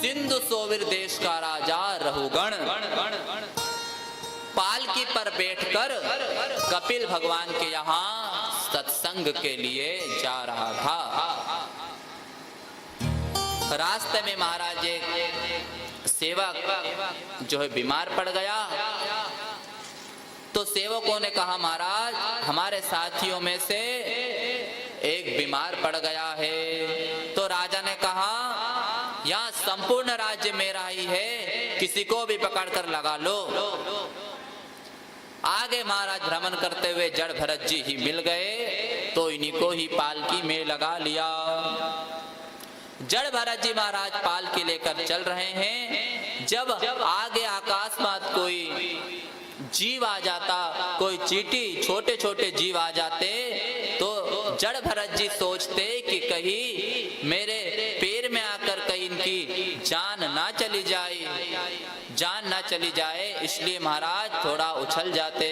सिंधु सोविर देश का राजा रहुगण पालकी पर बैठकर कपिल भगवान के यहाँ सत्संग के लिए जा रहा था। रास्ते में महाराज एक सेवक जो है बीमार पड़ गया, तो सेवकों ने कहा महाराज हमारे साथियों में से एक बीमार पड़ गया है। तो राजा ने कहा यहाँ संपूर्ण राज्य मेरा ही है, किसी को भी पकड़कर लगा लो। आगे महाराज भ्रमण करते हुए जड़ भरत जी ही मिल गए, तो इन्हीं को ही पालकी में लगा लिया। जड़ भरत जी महाराज पालकी लेकर चल रहे हैं। जब आगे अकस्मात कोई जीव आ जाता, कोई चींटी, छोटे छोटे जीव आ जाते, तो जड़ भरत जी सोचते कि कहीं मेरे पैर में आकर कहीं इनकी जान ना चली जाए, इसलिए महाराज थोड़ा उछल जाते।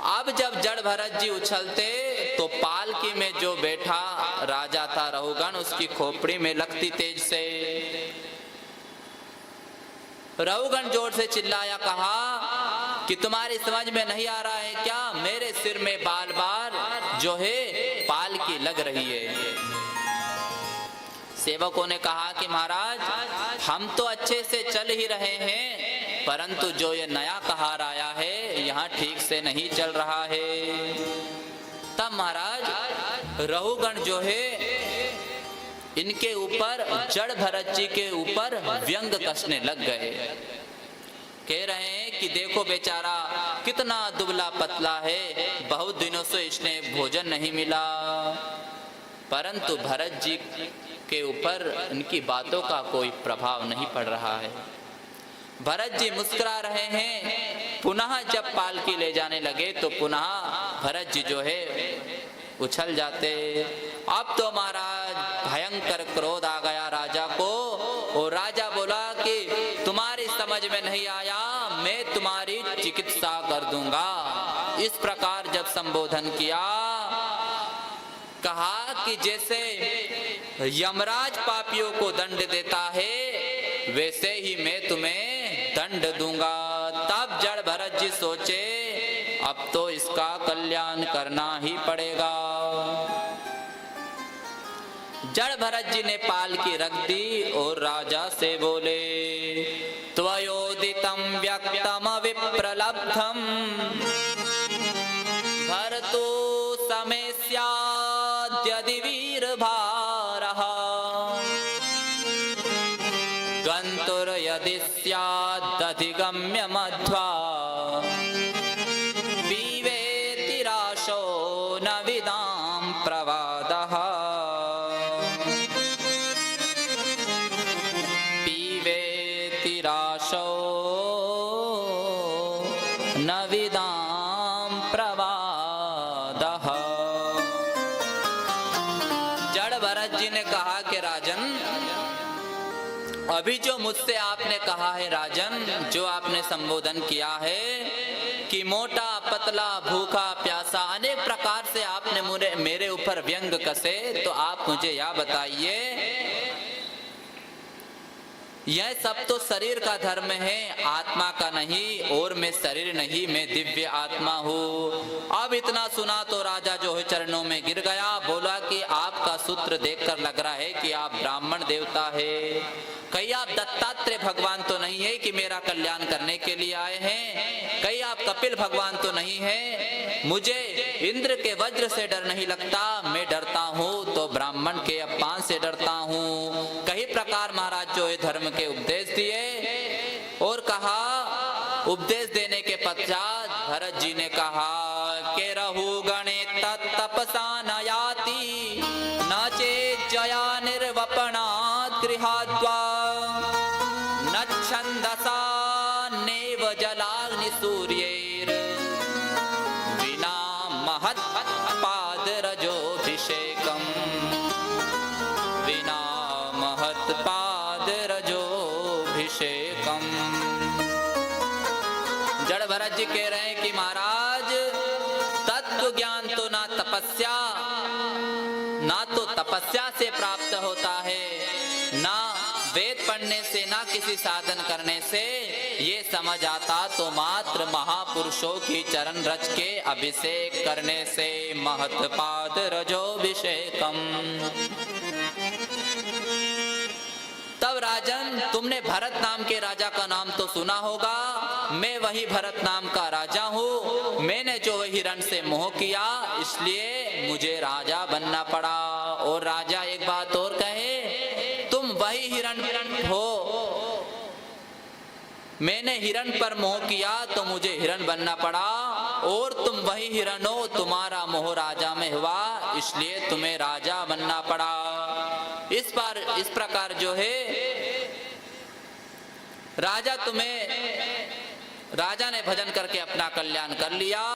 अब जब जड़ भरत जी उछलते तो पालकी में जो बैठा राजा था रहुगण, उसकी खोपड़ी में लगती तेज से। रहुगण जोर से चिल्लाया, कहा कि तुम्हारी समझ में नहीं आ रहा है क्या, मेरे सिर में बार बार जो है पालकी लग रही है। सेवकों ने कहा कि महाराज हम तो अच्छे से चल ही रहे हैं, परंतु जो ये नया कहार आया है यहाँ ठीक से नहीं चल रहा है। तब महाराज रहुगण जो है इनके ऊपर, जड़ भरत जी के ऊपर व्यंग कसने लग गए। कह रहे हैं कि देखो बेचारा कितना दुबला पतला है, बहुत दिनों से इसने भोजन नहीं मिला। परंतु भरत जी के ऊपर इनकी बातों का कोई प्रभाव नहीं पड़ रहा है। भरत जी मुस्कुरा रहे हैं। पुनः जब पालकी ले जाने लगे तो पुनः भरत जी जो है उछल जाते। अब तो महाराज भयंकर क्रोध आ गया राजा को, और राजा बोला कि तुम्हारी समझ में नहीं आया, मैं तुम्हारी चिकित्सा कर दूंगा। इस प्रकार जब संबोधन किया, कहा कि जैसे यमराज पापियों को दंड देता है, वैसे ही मैं तुम्हें दंड दूंगा। तब जड़ भरत जी सोचे अब तो इसका कल्याण करना ही पड़ेगा। जड़ भरत जी ने पालकी रख दी और राजा से बोले, त्वयोदितं व्यक्तम विप्रलब्धम भरतो समय स्याद्यदि वीरभारः गन्तुर्यदि स्यादधिगम्य मध्वा विवेतिराशो न विदां प्रवादः विवेतिराशो न विदां प्रवादः। जड़ भरत जी ने कहा कि राजन, अभी जो मुझसे आपने कहा है राजन, जो आपने संबोधन किया है कि मोटा पतला भूखा प्यासा, अनेक प्रकार से आपने मेरे ऊपर व्यंग कसे, तो आप मुझे यह बताइए, यह सब तो शरीर का धर्म है, आत्मा का नहीं, और मैं शरीर नहीं, मैं दिव्य आत्मा हूँ। अब इतना सुना तो राजा जो है चरणों में गिर गया। बोला कि आपका सूत्र देखकर लग रहा है कि आप ब्राह्मण देवता है, कहीं आप दत्तात्रेय भगवान तो नहीं है कि मेरा कल्याण करने के लिए आए हैं, कहीं आप कपिल भगवान तो नहीं है। मुझे इंद्र के वज्र से डर नहीं लगता, मैं डरता हूँ तो ब्राह्मण के अपमान से डरता हूँ। कई प्रकार महाराज जो है धर्म के उपदेश दिए, और कहा, उपदेश देने के पश्चात भरत जी ने कहा के रहुगणे तत्तपसा न याति न चेत् जया निर्वपनात् गृहाद्वा न छन्दसा नेव जलाग्नि सूर्यैर् विना महत् पादरजोऽभिषेकम् विना महत् पादरजोऽभिषेकम्। जड़ भरत जी कह रहे हैं कि महाराज तत्व ज्ञान तो ना तो तपस्या से प्राप्त होता है, बिना किसी साधन करने से ये समझ आता तो मात्र महापुरुषों की चरण रज के अभिषेक करने से। महत्पाद रजोभिषेकम। तब राजन, तुमने भरत नाम के राजा का नाम तो सुना होगा। मैं वही भरत नाम का राजा हूँ। मैंने जो हिरण से मोह किया, इसलिए मुझे राजा बनना पड़ा। और राजा एक बात और कहे, तुम वही हिरण हो। मैंने हिरण पर मोह किया तो मुझे हिरण बनना पड़ा, और तुम वही हिरण हो, तुम्हारा मोह राजा में हुआ, इसलिए तुम्हें राजा बनना पड़ा। इस प्रकार जो है राजा ने भजन करके अपना कल्याण कर लिया।